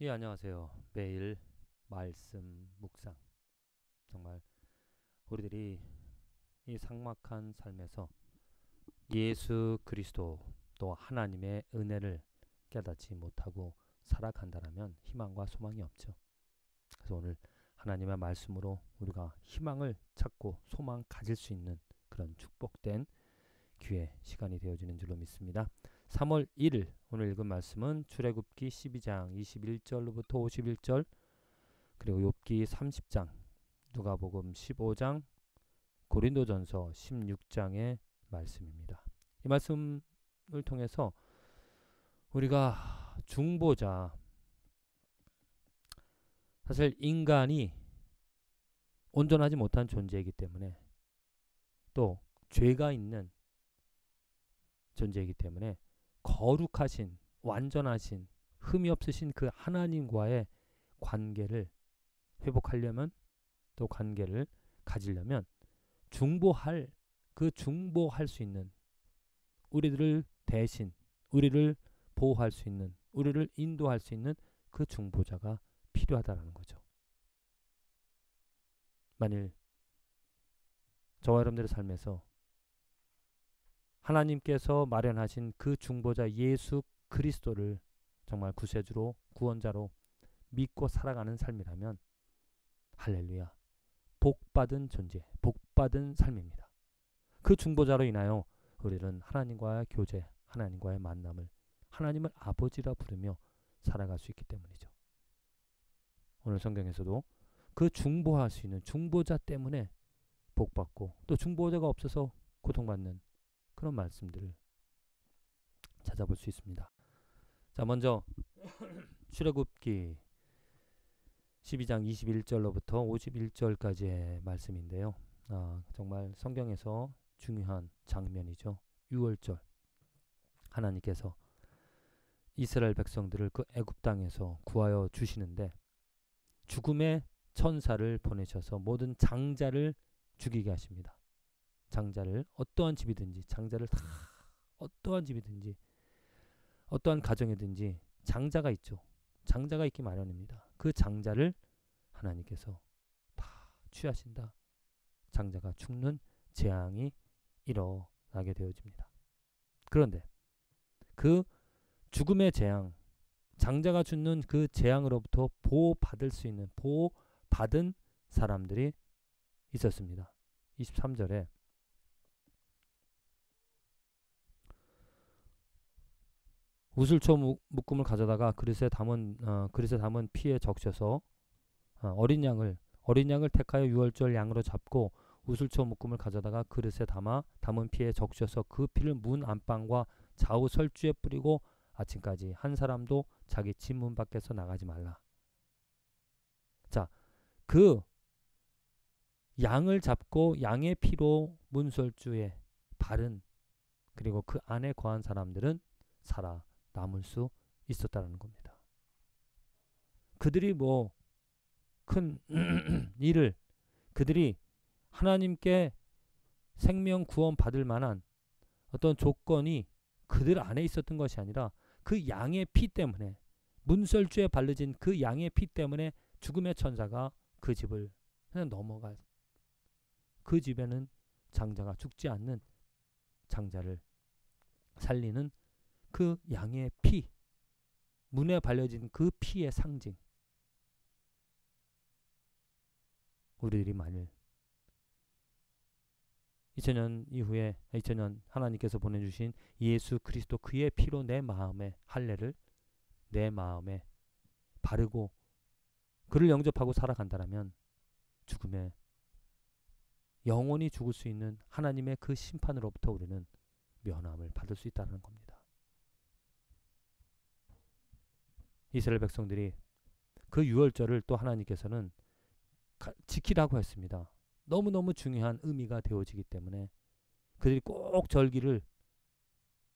예, 안녕하세요. 매일 말씀 묵상. 정말 우리들이 이 삭막한 삶에서 예수 그리스도 또 하나님의 은혜를 깨닫지 못하고 살아간다면 희망과 소망이 없죠. 그래서 오늘 하나님의 말씀으로 우리가 희망을 찾고 소망 가질 수 있는 그런 축복된 기회 시간이 되어지는 줄로 믿습니다. 3월 1일 오늘 읽은 말씀은 출애굽기 12장 21절로부터 51절, 그리고 욥기 30장, 누가복음 15장, 고린도전서 16장의 말씀입니다. 이 말씀을 통해서 우리가 중보자, 사실 인간이 온전하지 못한 존재이기 때문에, 또 죄가 있는 존재이기 때문에 거룩하신, 완전하신, 흠이 없으신 그 하나님과의 관계를 회복하려면, 또 관계를 가지려면 중보할 수 있는, 우리들을 대신 우리를 보호할 수 있는, 우리를 인도할 수 있는 그 중보자가 필요하다라는 거죠. 만일 저와 여러분들의 삶에서 하나님께서 마련하신 그 중보자 예수 그리스도를 정말 구세주로, 구원자로 믿고 살아가는 삶이라면 할렐루야, 복받은 존재, 복받은 삶입니다. 그 중보자로 인하여 우리는 하나님과의 교제, 하나님과의 만남을, 하나님을 아버지라 부르며 살아갈 수 있기 때문이죠. 오늘 성경에서도 그 중보할 수 있는 중보자 때문에 복받고, 또 중보자가 없어서 고통받는 그런 말씀들을 찾아볼 수 있습니다. 자, 먼저 출애굽기 12장 21절로부터 51절까지의 말씀인데요. 정말 성경에서 중요한 장면이죠. 6월절, 하나님께서 이스라엘 백성들을 그 애굽 땅에서 구하여 주시는데 죽음의 천사를 보내셔서 모든 장자를 죽이게 하십니다. 장자를, 어떠한 집이든지 장자를 다, 어떠한 집이든지 어떠한 가정이든지 장자가 있죠. 장자가 있기 마련입니다. 그 장자를 하나님께서 다 취하신다. 장자가 죽는 재앙이 일어나게 되어집니다. 그런데 그 죽음의 재앙, 장자가 죽는 그 재앙으로부터 보호받을 수 있는, 보호받은 사람들이 있었습니다. 23절에 우슬초 묶음을 가져다가 그릇에 담은 피에 적셔서 어린 양을 택하여 유월절 양으로 잡고 우슬초 묶음을 가져다가 그릇에 담은 피에 적셔서 그 피를 문 안방과 좌우 설주에 뿌리고 아침까지 한 사람도 자기 집 문 밖에서 나가지 말라. 자, 그 양을 잡고 양의 피로 문설주에 바른, 그리고 그 안에 거한 사람들은 살아남을 수 있었다는 겁니다. 그들이 큰 일을, 그들이 하나님께 생명 구원 받을 만한 어떤 조건이 그들 안에 있었던 것이 아니라 그 양의 피 때문에, 문설주에 발려진 그 양의 피 때문에 죽음의 천사가 그 집을 그냥 넘어가, 그 집에는 장자가 죽지 않는 장자를 살리는 그 양의 피, 문에 발려진 그 피의 상징. 우리들이 만일 2000년 하나님께서 보내주신 예수 그리스도 그의 피로 내 마음의 할례를 내 마음에 바르고 그를 영접하고 살아간다면 죽음에, 영원히 죽을 수 있는 하나님의 그 심판으로부터 우리는 면함을 받을 수 있다는 겁니다. 이스라엘 백성들이 그 유월절을 또 하나님께서는 지키라고 했습니다. 너무너무 중요한 의미가 되어지기 때문에 그들이 꼭 절기를,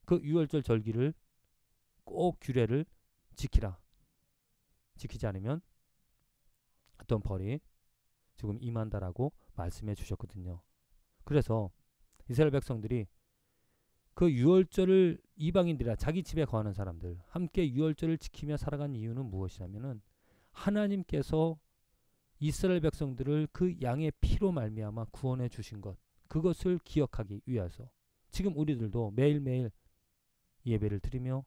그 유월절 절기를, 꼭 규례를 지키라. 지키지 않으면 어떤 벌이 지금 임한다라고 말씀해 주셨거든요. 그래서 이스라엘 백성들이 그 유월절을 이방인들이라 자기 집에 거하는 사람들 함께 유월절을 지키며 살아간 이유는 무엇이냐면은 하나님께서 이스라엘 백성들을 그 양의 피로 말미암아 구원해 주신 것, 그것을 기억하기 위해서 지금 우리들도 매일매일 예배를 드리며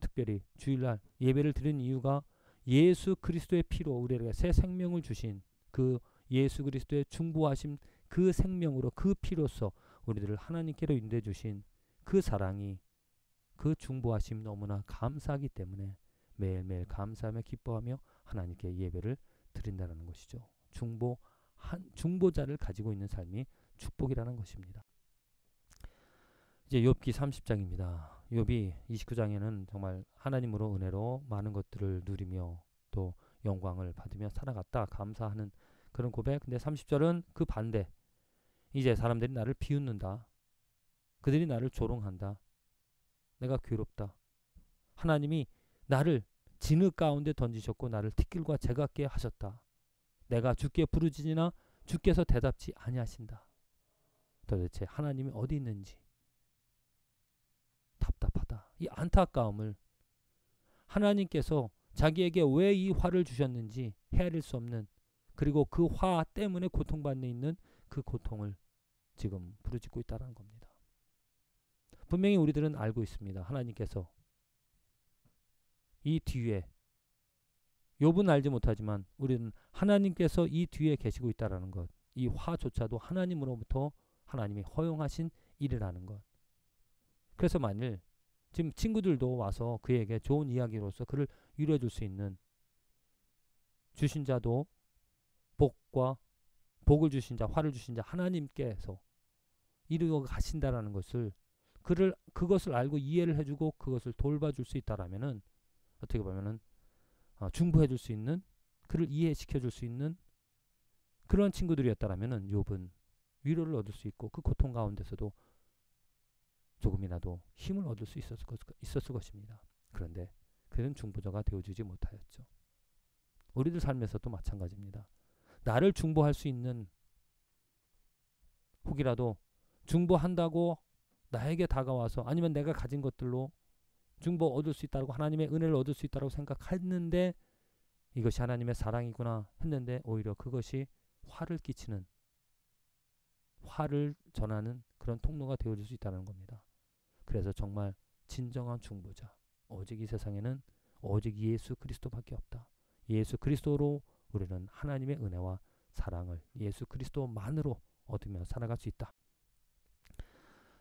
특별히 주일날 예배를 드리는 이유가 예수 그리스도의 피로 우리에게 새 생명을 주신 그 예수 그리스도의 중보하심 그 생명으로 그 피로써 우리들을 하나님께로 인도해 주신 그 사랑이 그 중보하심 너무나 감사하기 때문에 매일매일 감사하며 기뻐하며 하나님께 예배를 드린다는 것이죠. 중보자를 가지고 있는 삶이 축복이라는 것입니다. 이제 욥기 30장입니다. 욥이 29장에는 정말 하나님으로 은혜로 많은 것들을 누리며 또 영광을 받으며 살아갔다 감사하는 그런 고백. 근데 30절은 그 반대. 이제 사람들이 나를 비웃는다. 그들이 나를 조롱한다. 내가 괴롭다. 하나님이 나를 진흙 가운데 던지셨고 나를 티끌과 재같게 하셨다. 내가 주께 부르짖으나 주께서 대답지 아니하신다. 도대체 하나님이 어디 있는지 답답하다. 이 안타까움을 하나님께서 자기에게 왜 이 화를 주셨는지 헤아릴 수 없는, 그리고 그 화 때문에 고통받는 있는 그 고통을 지금 부르짖고 있다는 겁니다. 분명히 우리들은 알고 있습니다. 하나님께서 이 뒤에, 욥은 알지 못하지만 우리는 하나님께서 이 뒤에 계시고 있다는 것, 이 화조차도 하나님으로부터 하나님이 허용하신 일이라는 것. 그래서 만일 지금 친구들도 와서 그에게 좋은 이야기로서 그를 위로해 줄 수 있는, 주신 자도 복을 주신 자, 화를 주신 자 하나님께서 이루어 가신다라는 것을 그것을 알고 이해를 해주고 그것을 돌봐줄 수 있다라면은 어떻게 보면은 중보해 줄 수 있는, 그를 이해시켜 줄 수 있는 그런 친구들이었다라면은 욥은 위로를 얻을 수 있고 그 고통 가운데서도 조금이라도 힘을 얻을 수 있었을 것입니다. 그런데 그는 중보자가 되어주지 못하였죠. 우리들 삶에서도 마찬가지입니다. 나를 중보할 수 있는, 혹이라도 중보한다고 나에게 다가와서 아니면 내가 가진 것들로 중보 얻을 수 있다고, 하나님의 은혜를 얻을 수 있다고 생각했는데 이것이 하나님의 사랑이구나 했는데 오히려 그것이 화를 끼치는, 화를 전하는 그런 통로가 되어줄 수 있다는 겁니다. 그래서 정말 진정한 중보자, 오직 이 세상에는 오직 예수 그리스도밖에 없다. 예수 그리스도로 우리는 하나님의 은혜와 사랑을 예수 그리스도만으로 얻으며 살아갈 수 있다.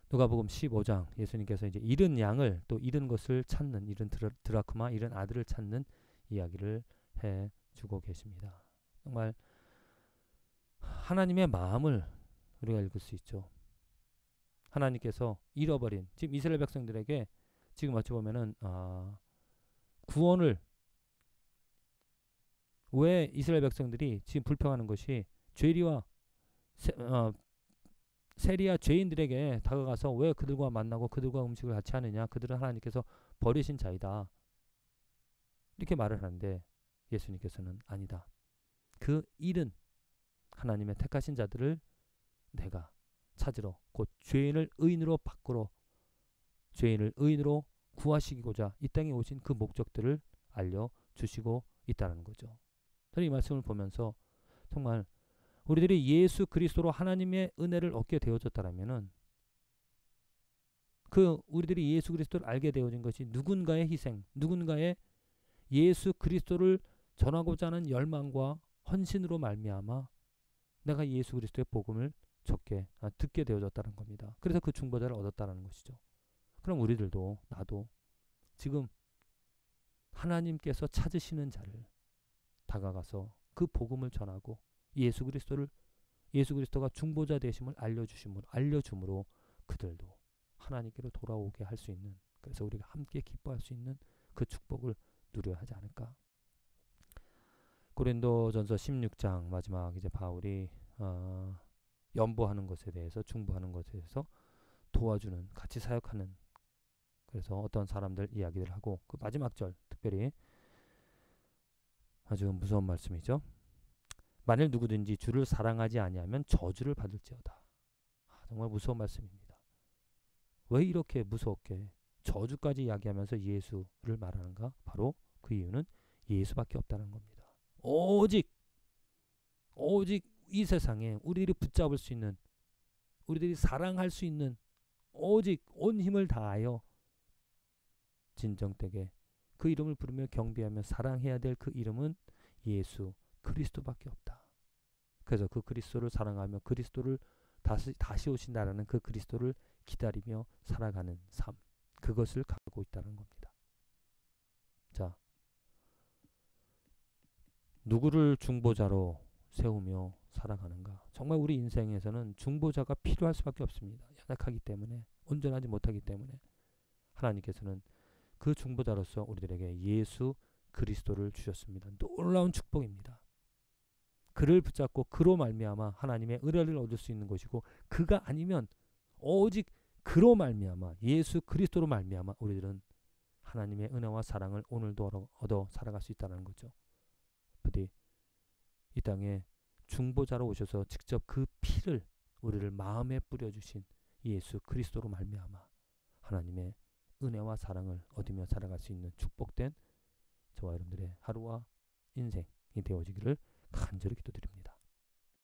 누가복음 15장, 예수님께서 이제 잃은 양을, 또 잃은 것을 찾는, 잃은 드라크마, 잃은 아들을 찾는 이야기를 해주고 계십니다. 정말 하나님의 마음을 우리가 읽을 수 있죠. 하나님께서 잃어버린, 지금 이스라엘 백성들에게 지금 어찌 보면은 구원을, 왜 이스라엘 백성들이 지금 불평하는 것이 죄리와 세리와 죄인들에게 다가가서 왜 그들과 만나고 그들과 음식을 같이 하느냐, 그들은 하나님께서 버리신 자이다, 이렇게 말을 하는데 예수님께서는 아니다. 그 일은 하나님의 택하신 자들을 내가 찾으러, 곧 죄인을 의인으로 바꾸러, 죄인을 의인으로 구하시고자 이 땅에 오신 그 목적들을 알려주시고 있다는 거죠. 저는 이 말씀을 보면서 정말 우리들이 예수 그리스도로 하나님의 은혜를 얻게 되어졌다라면은, 우리들이 예수 그리스도를 알게 되어진 것이 누군가의 희생, 누군가의 예수 그리스도를 전하고자 하는 열망과 헌신으로 말미암아 내가 예수 그리스도의 복음을 듣게 되어졌다는 겁니다. 그래서 그 중보자를 얻었다는 것이죠. 그럼 우리들도, 나도 지금 하나님께서 찾으시는 자를 다가가서 그 복음을 전하고 예수 그리스도가 중보자 되심을 알려줌으로 그들도 하나님께로 돌아오게 할 수 있는, 그래서 우리가 함께 기뻐할 수 있는 그 축복을 누려야 하지 않을까. 고린도전서 16장 마지막, 이제 바울이 연보하는 것에 대해서, 중보하는 것에 대해서 도와주는, 같이 사역하는, 그래서 어떤 사람들 이야기를 하고, 그 마지막 절 특별히 아주 무서운 말씀이죠. 만일 누구든지 주를 사랑하지 아니하면 저주를 받을지어다. 정말 무서운 말씀입니다. 왜 이렇게 무섭게 저주까지 이야기하면서 예수를 말하는가? 바로 그 이유는 예수밖에 없다는 겁니다. 오직 이 세상에 우리들이 붙잡을 수 있는, 우리들이 사랑할 수 있는, 오직 온 힘을 다하여 진정되게 그 이름을 부르며 경배하며 사랑해야 될 그 이름은 예수 그리스도밖에 없다. 그래서 그 그리스도를 사랑하며 그리스도를 다시 오신다라는 그 그리스도를 기다리며 살아가는 삶, 그것을 갖고 있다는 겁니다. 자, 누구를 중보자로 세우며 살아가는가? 정말 우리 인생에서는 중보자가 필요할 수밖에 없습니다. 연약하기 때문에, 온전하지 못하기 때문에 하나님께서는 그 중보자로서 우리들에게 예수 그리스도를 주셨습니다. 놀라운 축복입니다. 그를 붙잡고 그로 말미암아 하나님의 은혜를 얻을 수 있는 것이고, 그가 아니면 오직 그로 말미암아 예수 그리스도로 말미암아 우리들은 하나님의 은혜와 사랑을 오늘도 얻어 살아갈 수 있다는 거죠. 부디 이 땅에 중보자로 오셔서 직접 그 피를 우리를 마음에 뿌려주신 예수 그리스도로 말미암아 하나님의 은혜와 사랑을 얻으며 살아갈 수 있는 축복된 저와 여러분들의 하루와 인생이 되어지기를 간절히 기도드립니다.